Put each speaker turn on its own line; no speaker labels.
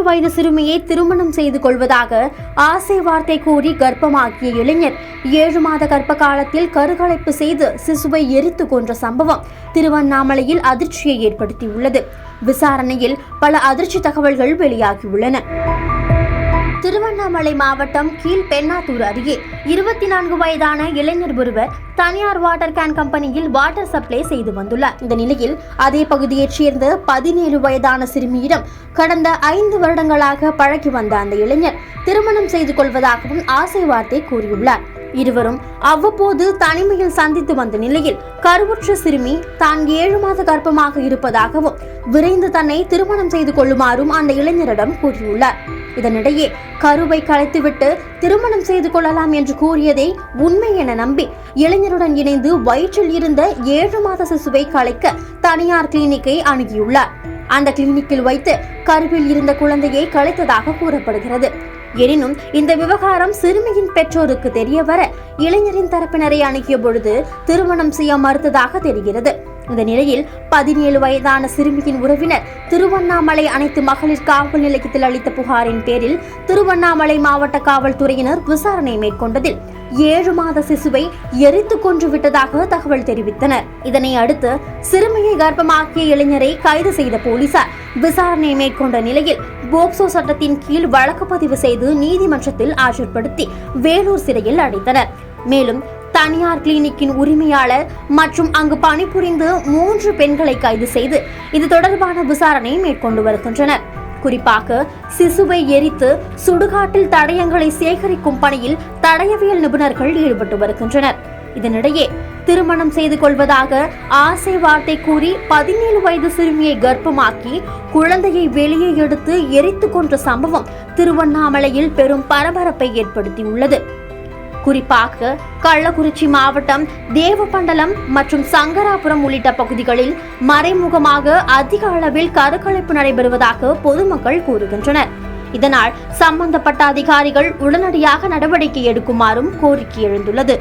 வயது சிறுமியை திருமணம் செய்து கொள்வதாக ஆசை வார்த்தை கூறி கர்ப்பமாக்கிய இளைஞர் 7 மாத கர்ப்ப காலத்தில் கருக்கலைப்பு செய்து சிசுவை எரித்து கொன்ற சம்பவம் திருவண்ணாமலையில் அதிர்ச்சியை ஏற்படுத்தியுள்ளது. விசாரணையில் பல அதிர்ச்சி தகவல்கள் வெளியாகியுள்ளன. திருவண்ணாமலை மாவட்டம் கீழ்பெண்ணாத்தூர் அருகே 24 வயதான இளைஞர் ஒருவர் தனியார் வாட்டர் கேன் கம்பெனியில் வாட்டர் சப்ளை செய்து வந்துள்ளார். இந்த நிலையில் அதே பகுதியைச் சேர்ந்த 17 வயதான சிறுமியிடம் கடந்த 5 வருடங்களாக பழகி வந்த அந்த இளைஞர் திருமணம் செய்து கொள்வதாகவும் ஆசை வார்த்தை கூறியுள்ளார். இருவரும் அவ்வப்போது தனிமையில் சந்தித்து வந்த நிலையில் கருவுற்ற சிறுமி தான் 7 மாத கர்ப்பமாக இருப்பதாகவும் விரைந்து தன்னை திருமணம் செய்து கொள்ளுமாறும் அந்த இளைஞரிடம் கூறியுள்ளார். இதனிடையே கருவை கலைத்துவிட்டு திருமணம் செய்து கொள்ளலாம் என்று கூறியதை உண்மை என நம்பி இளைஞருடன் இணைந்து வயிற்றில் இருந்த 7 மாத சிசுவை கலைக்க தனியார் கிளினிக்கை அணுகியுள்ளார். அந்த கிளினிக்கில் வைத்து கருவில் இருந்த குழந்தையை கலைத்ததாக கூறப்படுகிறது. எனினும் இந்த விவகாரம் சிறுமியின் பெற்றோருக்கு தெரிய வர இளைஞரின் தரப்பினரை அணுகிய பொழுது திருமணம் செய்ய மறுத்ததாக தெரிகிறது. இந்த நிலையில் 17 வயதான சிறுமியின் உறவினர் திருவண்ணாமலை அனைத்து மகளிர் காவல் நிலையத்தில் அளித்த புகாரின் பேரில் திருவண்ணாமலை மாவட்ட காவல்துறையினர் விசாரணை மேற்கொண்டதில் 7 மாத சிசுவை எரித்து கொன்று விட்டதாக தகவல் தெரிவித்தனர். இதனை அடுத்து சிறுமியை கர்ப்பமாக்கிய இளைஞரை கைது செய்த போலீசார் விசாரணை மேற்கொண்ட நிலையில் போக்சோ சட்டத்தின் கீழ் வழக்கு பதிவு செய்து நீதிமன்றத்தில் ஆஜர்படுத்தி வேலூர் சிறையில் அடைத்தனர். மேலும் தனியார் கிளினிக்கின் உரிமையாளர் மற்றும் அங்கு பணிபுரிந்து 3 பெண்களை கைது செய்து இது தொடர்பான விசாரணை மேற்கொண்டு வருகின்றனர். குறிப்பாக சிசுவை எரித்து சுடுகாட்டில் தடயங்களை சேகரிக்கும் பணியில் தடயவியல் நிபுணர்கள் ஈடுபட்டு வருகின்றனர். இதனிடையே திருமணம் செய்து கொள்வதாக ஆசை வார்த்தை கூறி 17 வயது சிறுமியை கர்ப்பமாக்கி குழந்தையை வெளியே எடுத்து எரித்து கொன்ற சம்பவம் திருவண்ணாமலையில் பெரும் பரபரப்பை ஏற்படுத்தியுள்ளது. குறிப்பாக கள்ளக்குறிச்சி மாவட்டம் தேவபண்டலம் மற்றும் சங்கராபுரம் உள்ளிட்ட பகுதிகளில் மறைமுகமாக அதிக அளவில் கருக்கலைப்பு நடைபெறுவதாக பொதுமக்கள் கூறுகின்றனர். இதனால் சம்பந்தப்பட்ட அதிகாரிகள் உடனடியாக நடவடிக்கை எடுக்குமாறும் கோரிக்கை எழுந்துள்ளது.